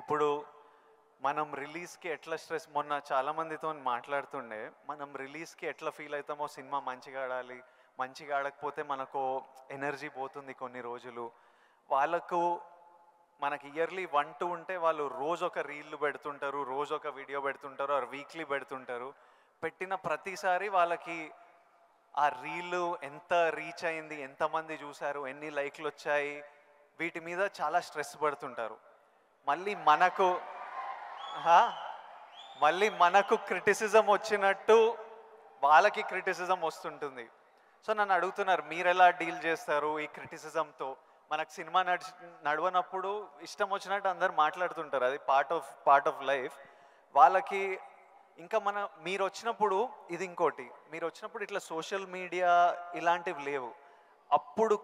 ఇప్పుడు మనం రిలీజ్కి ఎట్లా స్ట్రెస్, మొన్న చాలామందితో మాట్లాడుతుండే, మనం రిలీజ్కి ఎట్లా ఫీల్ అవుతామో, సినిమా మంచిగా ఆడాలి, మంచిగా ఆడకపోతే మనకు ఎనర్జీ పోతుంది కొన్ని రోజులు. వాళ్ళకు మనకి ఇయర్లీ 1-2 ఉంటే వాళ్ళు రోజు ఒక రీల్ పెడుతుంటారు, రోజు ఒక వీడియో పెడుతుంటారు, ఆర్ వీక్లీ పెడుతుంటారు. పెట్టిన ప్రతిసారి వాళ్ళకి ఆ రీల్ ఎంత రీచ్ అయింది, ఎంతమంది చూశారు, ఎన్ని లైక్లు వచ్చాయి, వీటి మీద చాలా స్ట్రెస్ పడుతుంటారు. మళ్ళీ మనకు హా? మళ్ళీ మనకు క్రిటిసిజం వచ్చినట్టు వాళ్ళకి క్రిటిసిజం వస్తుంటుంది. సో నన్ను అడుగుతున్నారు, మీరు ఎలా డీల్ చేస్తారు ఈ క్రిటిసిజంతో? మనకు సినిమా నడవనప్పుడు ఇష్టం వచ్చినట్టు అందరు మాట్లాడుతుంటారు, అది పార్ట్ ఆఫ్ లైఫ్. వాళ్ళకి ఇంకా మీరు వచ్చినప్పుడు, ఇది ఇంకోటి, మీరు వచ్చినప్పుడు ఇట్లా సోషల్ మీడియా ఇలాంటివి లేవు. అప్పుడు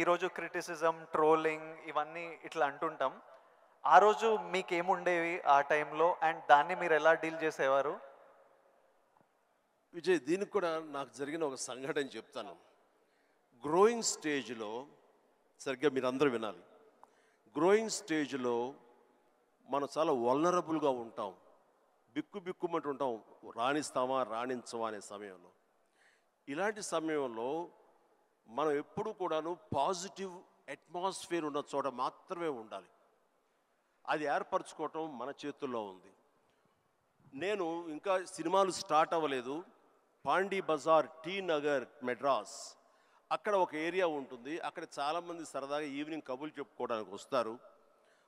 ఈరోజు క్రిటిసిజం, ట్రోలింగ్ ఇవన్నీ ఇట్లా అంటుంటాం. ఆ రోజు మీకేముండేవి ఆ టైంలో, అండ్ దాన్ని మీరు ఎలా డీల్ చేసేవారు? విజయ్, దీనికి కూడా నాకు జరిగిన ఒక సంఘటన చెప్తాను. గ్రోయింగ్ స్టేజ్లో, సరిగ్గా మీరు అందరూ వినాలి, గ్రోయింగ్ స్టేజ్లో మనం చాలా వల్నరబుల్గా ఉంటాం, బిక్కుమంటూ ఉంటాం, రాణిస్తామా రాణించమా అనే సమయంలో. ఇలాంటి సమయంలో మనం ఎప్పుడు కూడాను పాజిటివ్ అట్మాస్ఫియర్ ఉన్న చోట మాత్రమే ఉండాలి. అది ఏర్పరచుకోవటం మన చేతుల్లో ఉంది. నేను ఇంకా సినిమాలు స్టార్ట్ అవ్వలేదు. పాండీ బజార్, టీ నగర్, మెడ్రాస్, అక్కడ ఒక ఏరియా ఉంటుంది. అక్కడ చాలామంది సరదాగా ఈవినింగ్ కబుర్లు చెప్పుకోవడానికి వస్తారు.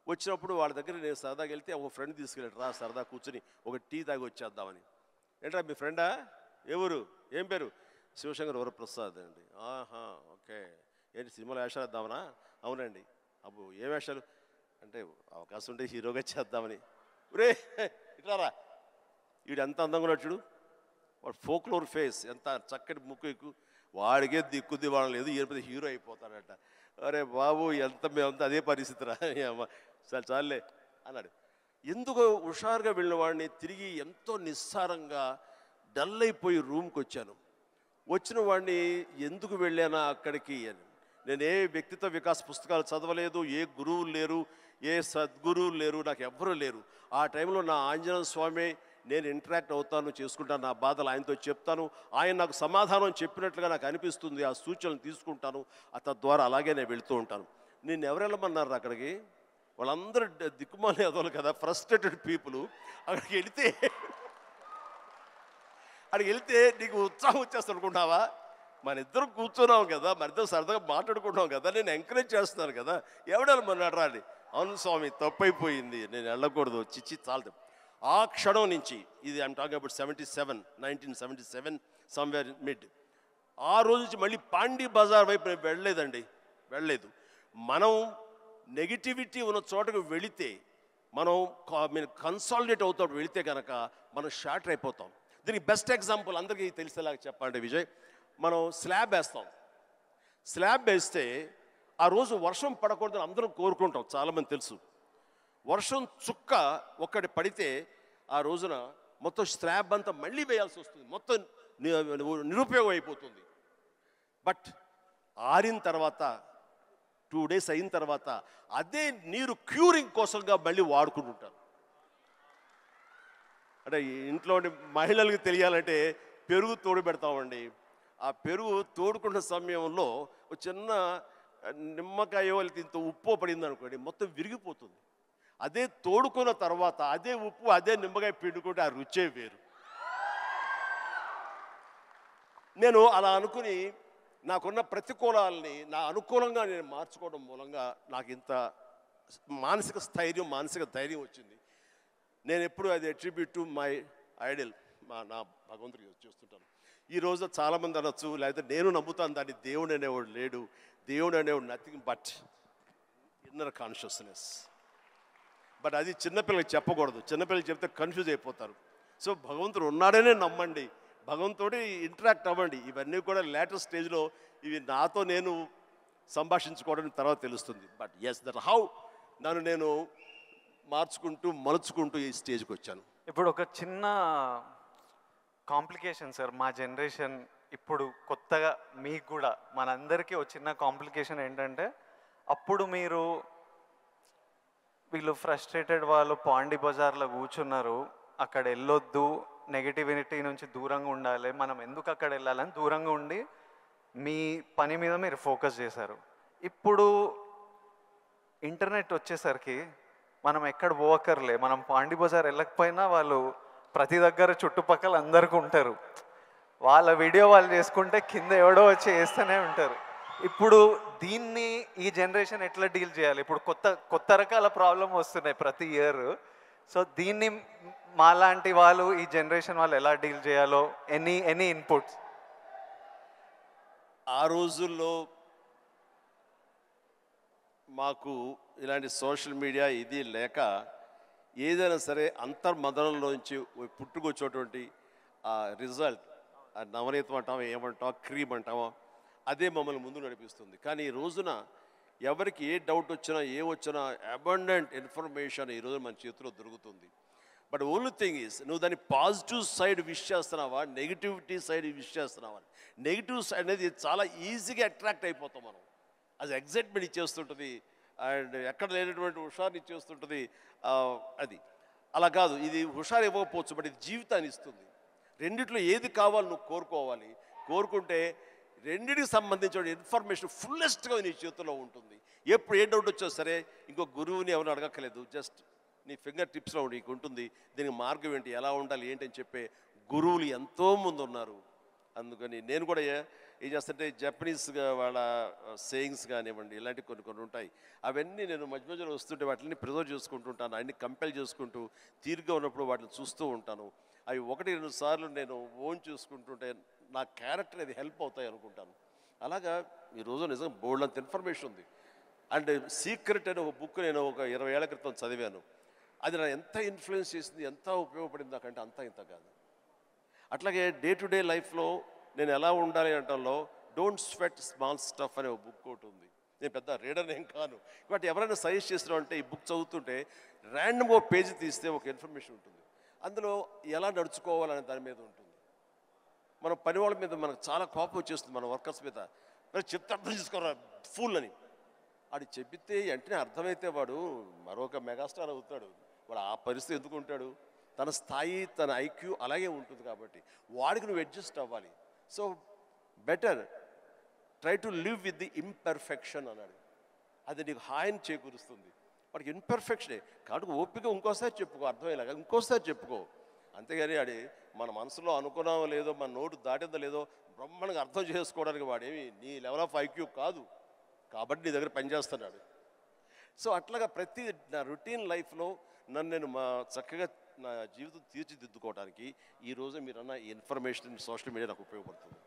వచ్చినప్పుడు వాళ్ళ దగ్గర నేను సరదాగా వెళ్తే ఒక ఫ్రెండ్ తీసుకెళ్ళాడు, రా సరదా కూర్చొని ఒక టీ తాగి వచ్చేద్దామని. ఏంట్రా మీ ఫ్రెండా? ఎవరు? ఏం పేరు? శివశంకర్ వరప్రసాద్ అండి. ఆహా, ఓకే. ఏంటి సినిమాలో వేషాలు వేద్దామనా? అవునండి. అబ్బో ఏ వేషాలు అంటే, అవకాశం ఉంటే హీరోగా చేద్దామని. రే ఇట్లారా, వీడు ఎంత అందంగా ఉన్నాడు చూడు, వాడు ఫోక్లోర్ ఫేస్, ఎంత చక్కటి ముక్కు ఎక్కువ, వాడికే దిక్కుద్ది వాడడం లేదు, ఈయన హీరో అయిపోతాడట. అరే బాబు, మేమంతా అదే పరిస్థితి రా, సరే చాలే అన్నాడు. ఎందుకు హుషారుగా వెళ్ళిన వాడిని తిరిగి ఎంతో నిస్సారంగా డల్ అయిపోయి రూమ్కి వచ్చాను. వచ్చిన వాడిని ఎందుకు వెళ్ళానా అక్కడికి అని, నేను ఏ వ్యక్తిత్వ వికాస పుస్తకాలు చదవలేదు, ఏ గురువులు లేరు, ఏ సద్గురువులు లేరు, నాకు ఎవ్వరూ లేరు. ఆ టైంలో నా ఆంజనేయ స్వామి నేను ఇంటరాక్ట్ అవుతాను, చేసుకుంటాను, నా బాధలు ఆయనతో చెప్తాను, ఆయన నాకు సమాధానం చెప్పినట్లుగా నాకు అనిపిస్తుంది, ఆ సూచనలు తీసుకుంటాను, తద్వారా అలాగే నేను వెళుతూ ఉంటాను. నేను ఎవరు వెళ్ళమన్నారు అక్కడికి? వాళ్ళందరూ దిక్కుమాలి అదోలు కదా, ఫ్రస్ట్రేటెడ్ పీపుల్. అక్కడికి వెళితే నీకు ఉత్సాహం వచ్చేస్తుంది అనుకుంటావా? మన ఇద్దరం కూర్చున్నాం కదా, మన ఇద్దరం సరదాగా మాట్లాడుకుంటాం కదా, నేను ఎంకరేజ్ చేస్తున్నాను కదా, ఎవడెళ్ళమన్నాడు రా అని. అవును స్వామి, తప్పైపోయింది, నేను వెళ్ళకూడదు, చిచ్చి చాలు. ఆ క్షణం నుంచి, ఇది I'm talking about 1977 somewhere mid, ఆ రోజు నుంచి మళ్ళీ పాండీ బజార్ వైపు నేను వెళ్ళలేదు. మనం నెగిటివిటీ ఉన్న చోటకు వెళితే, మనం కన్సాలిడేట్ అవుతాం, వెళితే కనుక మనం షార్టర్ అయిపోతాం. దీనికి బెస్ట్ ఎగ్జాంపుల్ అందరికీ తెలిసేలాగా చెప్పాలంటే విజయ్, మనం స్లాబ్ వేస్తే ఆ రోజు వర్షం పడకూడదని అందరం కోరుకుంటాం, చాలామంది తెలుసు. వర్షం చుక్క ఒక్కటి పడితే ఆ రోజున మొత్తం స్లాబ్ అంతా మళ్ళీ వేయాల్సి వస్తుంది, మొత్తం నిరుపయోగం అయిపోతుంది. బట్ ఆరిన తర్వాత 2 days అయిన తర్వాత అదే నీరు క్యూరింగ్ కోసంగా మళ్ళీ వాడుకుంటుంటారు. అంటే ఇంట్లో మహిళలకు తెలియాలంటే పెరుగు తోడు పెడతామండి. ఆ పెరుగు తోడుకున్న సమయంలో ఒక చిన్న నిమ్మకాయో ఇంత ఉప్పు పడింది అనుకోండి, మొత్తం విరిగిపోతుంది. అదే తోడుకున్న తర్వాత అదే ఉప్పు, అదే నిమ్మకాయ పిండుకుంటే ఆ రుచే వేరు. నేను అలా అనుకుని నాకున్న ప్రతికూలాలని నా అనుకూలంగా నేను మార్చుకోవడం మూలంగా నాకు ఇంత మానసిక స్థైర్యం, మానసిక ధైర్యం వచ్చింది. నేను ఎప్పుడు అది అట్రిబ్యూట్ టు మై ఐడల్, నా భగవంతుడికి చేస్తుంటాను. ఈరోజు చాలామంది అనొచ్చు, లేకపోతే నేను నమ్ముతాను దాన్ని, దేవుడు అనేవాడు లేడు, దేవుడు అనేవాడు nothing but inner consciousness. But అది చిన్నపిల్లలకి చెప్పకూడదు, చిన్నపిల్లలకి చెప్తే కన్ఫ్యూజ్ అయిపోతారు. సో భగవంతుడు ఉన్నాడనే నమ్మండి, భగవంతుడి ఇంటరాక్ట్ అవ్వండి. ఇవన్నీ కూడా లేటెస్ట్ స్టేజ్లో ఇవి నాతో నేను సంభాషించుకోవడానికి తర్వాత తెలుస్తుంది. బట్ ఎస్, దట్ హౌ నన్ను నేను మలుచుకుంటూ ఈ స్టేజ్కి వచ్చాను. ఇప్పుడు ఒక చిన్న కాంప్లికేషన్ సార్, మా జనరేషన్ ఇప్పుడు కొత్తగా మీకు కూడా మనందరికీ ఒక చిన్న కాంప్లికేషన్ ఏంటంటే, అప్పుడు వీళ్ళు ఫ్రస్ట్రేటెడ్ వాళ్ళు పాండి బజార్లో కూర్చున్నారు, అక్కడ వెళ్ళొద్దు, నెగిటివిటీ నుంచి దూరంగా ఉండాలి, మనం ఎందుకు అక్కడ వెళ్ళాలని దూరంగా ఉండి మీ పని మీద మీరు ఫోకస్ చేశారు. ఇప్పుడు ఇంటర్నెట్ వచ్చేసరికి మనం ఎక్కడ పోవక్కర్లే, మనం పాండి బజార్ వెళ్ళకపోయినా వాళ్ళు ప్రతి దగ్గర చుట్టుపక్కల అందరికీ ఉంటారు. వాళ్ళ వీడియో వాళ్ళు చేసుకుంటే కింద ఎవడో వచ్చి వేస్తూనే ఉంటారు. ఇప్పుడు దీన్ని ఈ జనరేషన్ ఎట్లా డీల్ చేయాలి? ఇప్పుడు కొత్త కొత్త రకాల ప్రాబ్లం వస్తున్నాయి ప్రతి ఇయర్. సో దీన్ని మాలాంటి వాళ్ళు, ఈ జనరేషన్ వాళ్ళు ఎలా డీల్ చేయాలో ఎనీ ఇన్పుట్స్? ఆ రోజుల్లో మాకు ఇలాంటి సోషల్ మీడియా ఇది లేక ఏదైనా సరే అంతర్మదనంలోంచి పుట్టుకొచ్చేటువంటి ఆ రిజల్ట్, ఆ నవనీతం అంటామో ఏమంటామో క్రీమ్ అంటామో, అదే మమ్మల్ని ముందు నడిపిస్తుంది. కానీ ఈ రోజున ఎవరికి ఏ డౌట్ వచ్చినా వచ్చినా అబండెంట్ ఇన్ఫర్మేషన్ ఈరోజు మన చేతిలో దొరుకుతుంది. బట్ ఓన్లీ థింగ్ ఈజ్, నువ్వు దాన్ని పాజిటివ్ సైడ్ విష్ చేస్తున్నావా, నెగిటివిటీ సైడ్ విష్ చేస్తున్నావా? నెగిటివ్ సైడ్ అనేది చాలా ఈజీగా అట్రాక్ట్ అయిపోతాం మనం. అది ఎగ్జైట్మెంట్ ఇచ్చేస్తుంటుంది అండ్ ఎక్కడ లేనటువంటి హుషారుని ఇచ్చేస్తుంటుంది. అది అలా కాదు, ఇది హుషారు ఇవ్వకపోవచ్చు, బట్ ఇది జీవితాన్ని ఇస్తుంది. రెండిట్లో ఏది కావాలి నువ్వు కోరుకోవాలి. కోరుకుంటే రెండిటికి సంబంధించిన ఇన్ఫర్మేషన్ ఫుల్లెస్ట్గా నీ చేతిలో ఉంటుంది. ఎప్పుడు ఏ డౌట్ వచ్చో సరే ఇంకో గురువుని ఎవరిని అడగక్కలేదు, జస్ట్ నీ ఫింగర్ టిప్స్లో నీకు ఉంటుంది. దీనికి మార్గం ఏంటి, ఎలా ఉండాలి ఏంటి అని చెప్పే గురువులు ఎంతోమంది ఉన్నారు. అందుకని నేను కూడా ఏం చేస్తుంటే జపనీస్గా వాళ్ళ సేయింగ్స్ కానివ్వండి, ఇలాంటి కొన్ని ఉంటాయి. అవన్నీ నేను మధ్య మధ్యలో వస్తుంటే వాటిని ప్రిజర్వ్ చేసుకుంటుంటాను, అన్ని కంపెల్ చేసుకుంటూ తీరుగా ఉన్నప్పుడు వాటిని చూస్తూ ఉంటాను. అవి 1-2 సార్లు నేను ఓన్ చూసుకుంటుంటే నా క్యారెక్టర్ అది హెల్ప్ అవుతాయి అనుకుంటాను. అలాగా ఈరోజు నిజంగా బోల్డ్ అంత ఇన్ఫర్మేషన్ ఉంది. అండ్ సీక్రెట్ అనే ఒక బుక్ నేను ఒక 20 ఏళ్ల క్రితం చదివాను. అది నా ఎంత ఇన్ఫ్లుయెన్స్ చేసింది, ఎంత ఉపయోగపడింది నాకంటే అంత ఇంత కాదు. అట్లాగే డే టు డే లైఫ్లో నేను ఎలా ఉండాలి అంటలో డోంట్ స్వెట్ స్మాల్ స్టఫ్ అనే ఒక బుక్ ఒకటి ఉంది. నేను పెద్ద రీడర్ ఏం కాను, బట్ ఎవరైనా సజెస్ట్ చేస్తున్నారంటే ఈ బుక్ చదువుతుంటే ర్యాండమ్ ఒక పేజీ తీస్తే ఒక ఇన్ఫర్మేషన్ ఉంటుంది, అందులో ఎలా నడుచుకోవాలనే దాని మీద ఉంటుంది. మన పని వాళ్ళ మీద మనకు చాలా కోపం వచ్చేస్తుంది, మన వర్కర్స్ మీద. మరి చెప్తే అర్థం చేసుకోరా ఫూల్ అని. వాడు చెబితే వెంటనే అర్థమైతే వాడు మరొక మెగాస్టార్ అవుతాడు. వాడు ఆ పరిస్థితి ఎందుకు ఉంటాడు? తన స్థాయి, తన ఐక్యూ అలాగే ఉంటుంది కాబట్టి వాడికి నువ్వు అడ్జస్ట్ అవ్వాలి. So better try to live with the imperfection అన్నాడు. అది నీకు హాయిని చేకూరుస్తుంది. వాడికి ఇన్పర్ఫెక్షనే కాబట్టి ఓపిక ఇంకోసారి చెప్పుకో, అర్థమయ్యేలాగా ఇంకోసారి చెప్పుకో. అంతేగాని అది మన మనసులో అనుకున్నామో లేదో, మన నోటు దాటిందో లేదో బ్రహ్మాండంగా అర్థం చేసుకోవడానికి వాడేమి నీ లెవెల్ ఆఫ్ ఐక్యూ కాదు కాబట్టి నీ దగ్గర పనిచేస్తున్నాడు. సో అట్లాగా ప్రతి నా రొటీన్ లైఫ్లో నన్ను నేను చక్కగా నా జీవితం తీర్చిదిద్దుకోవడానికి ఈరోజు మీరన్న ఈ ఇన్ఫర్మేషన్ సోషల్ మీడియా నాకు ఉపయోగపడుతుంది.